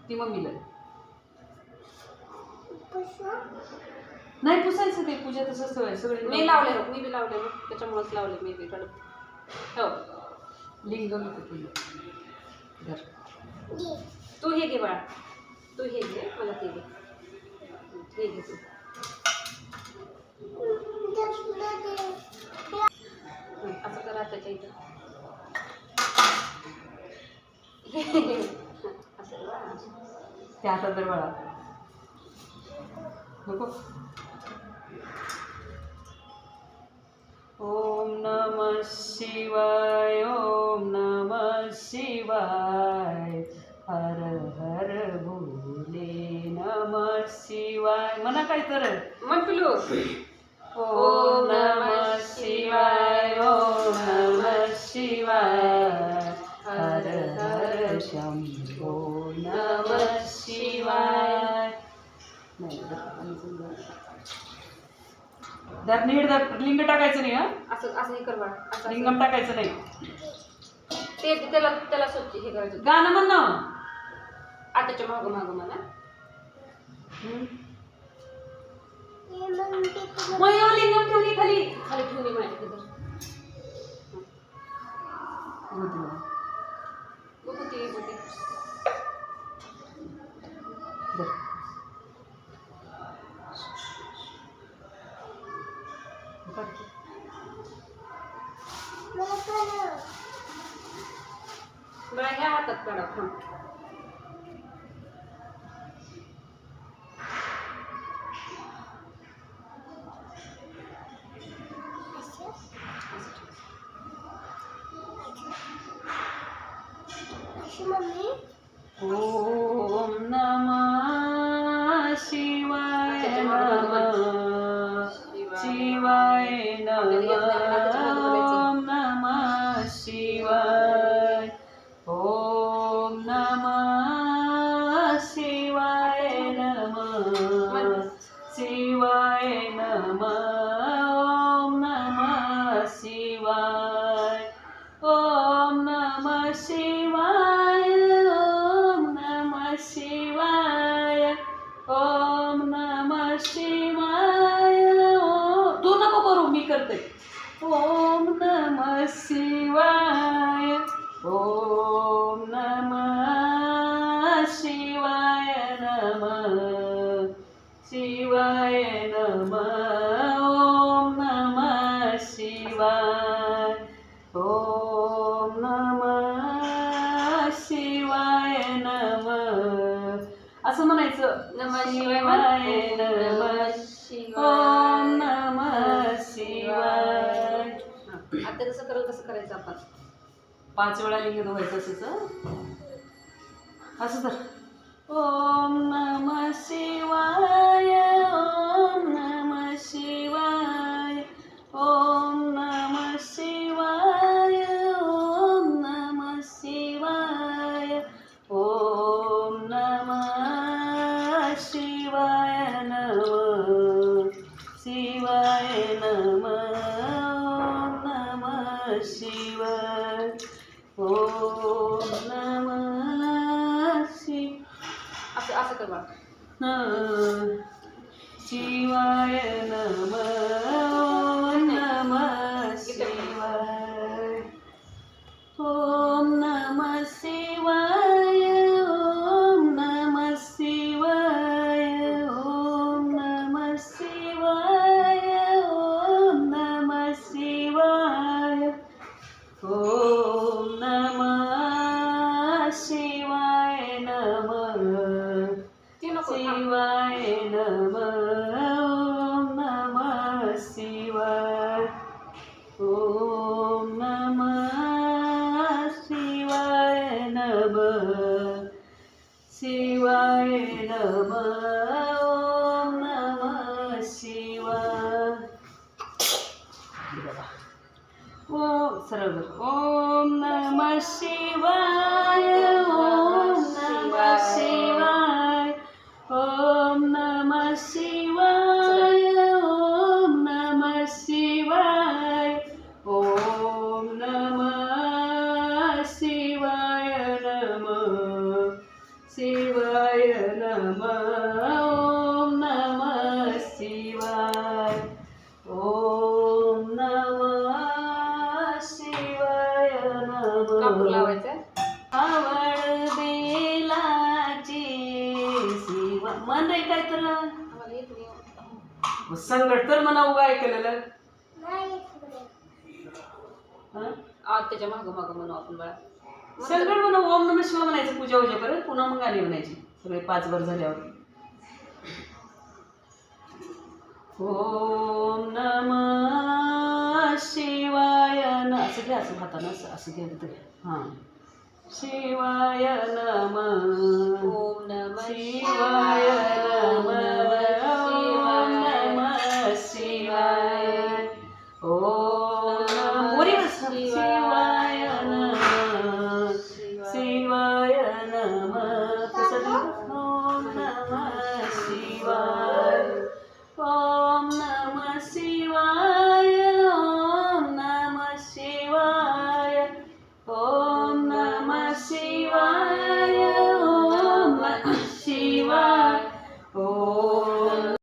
ती मम्मीला नाही पुसायचं ते पूजा तसंच ठेवायचं सगळे. मी लावले बघ, मी बी लावले बघ, त्याच्यामुळेच लावले मी बी कडक. हो लिंग तुझं तू हे घे बाळा, तू हे घे, मला ते घे, हे घे तू. असं करा त्याच्या इथं. असं त्या हातात तर बाळा नको. ओम नमः शिवाय, ओम नमः शिवाय, हर हर भोले नमः शिवाय. म्हणा काय तर मन पिलू. ओम नमः शिवाय, ओम नमः शिवाय, हर हर शंभो नमः शिवाय. धर नीट धर, लिंग टाकायचं नाही. हा असं असं हे कर बाळा, असं लिंगम टाकायचं नाही. ते त्याला त्याला स्वच्छ हे करायचं. गाणं म्हण ना. आताच्या मागं मागं म्हणा. मग लिंगम ठेवली खाली खाली ठेवून ये माझ्या तिथं. बघू ती बघू. बघा ह्या हातात काढा. ओम नमः शिवाय, शिवाय नमः. ओम नमः शिवाय, ओम नमः शिवाय नमः, शिवाय नमः. ओम नमः शिवाय, ओम नमः शिवाय, ओम नमः शिवाय, ओम नमः शिवाय. तू नको करू, मी करते. ओम नमः शिवाय, ओम नमः शिवाय नमः, शिवाय नमः. ओम नमः शिवाय, ओम नमः शिवाय नमः. असं म्हणायचं. नमः शिवाय नमः, ओम नमः शिवाय. आता कसं करत कसं करायचं आपण. 5 वेळा लिंग धुवायचं असंच. असं तर ओम नमः शिवाय, ओम नमः शिवाय, ओम नमः शिवाय, ओम नमः शिवाय, ओम नमः शिवाय नमः, शिवाय नमः. ओम नमः शिवाय, ओम नमः शिवाय. असं असं कर बाळा. शिवाय नमः. ओम नमः शिवाय, ओम नमः शिवाय, ओम नमः शिवाय, ओम नमः शिवाय, ओम नमः शिवाय, ओम नमः शिवाय नमः, ते नको. शिवाय नमः. ओम नमः शिवाय, ओम नमः शिवाय नमः, शिवाय नमः. ओम नमः शिवाय. ओम सरळ. ओम नमः शिवाय, ओम नमः शिवाय, ओम नमः शिवाय, ओम नमः शिवाय, ओम नमः शिवाय नमः, भोग लावायचा. आवड बेलाची शिवा मन रे काय तर आम्हाला येत नाही. संकट तर म्हणा उगा ऐकलेलं त्याच्या मागं मागं म्हणू आपण बाळा. संकट म्हणा ओम नम शिवा म्हणायचं पूजा उजा परत पुन्हा मग गाणी म्हणायची सगळे 5 वर झाल्यावर. ओम नमः शिवाय असं घ्या असं हातानं असं घ्या तिथं हां. शिवाय नमः ओम नमः शिवाय नमः ओम नमः शिवाय ओम नमः शिवाय नमः शिवाय नमः कसं ओम नमः शिवाय ओम नमः शिवाय ओम नमः शिवाय ओम नमः शिवाय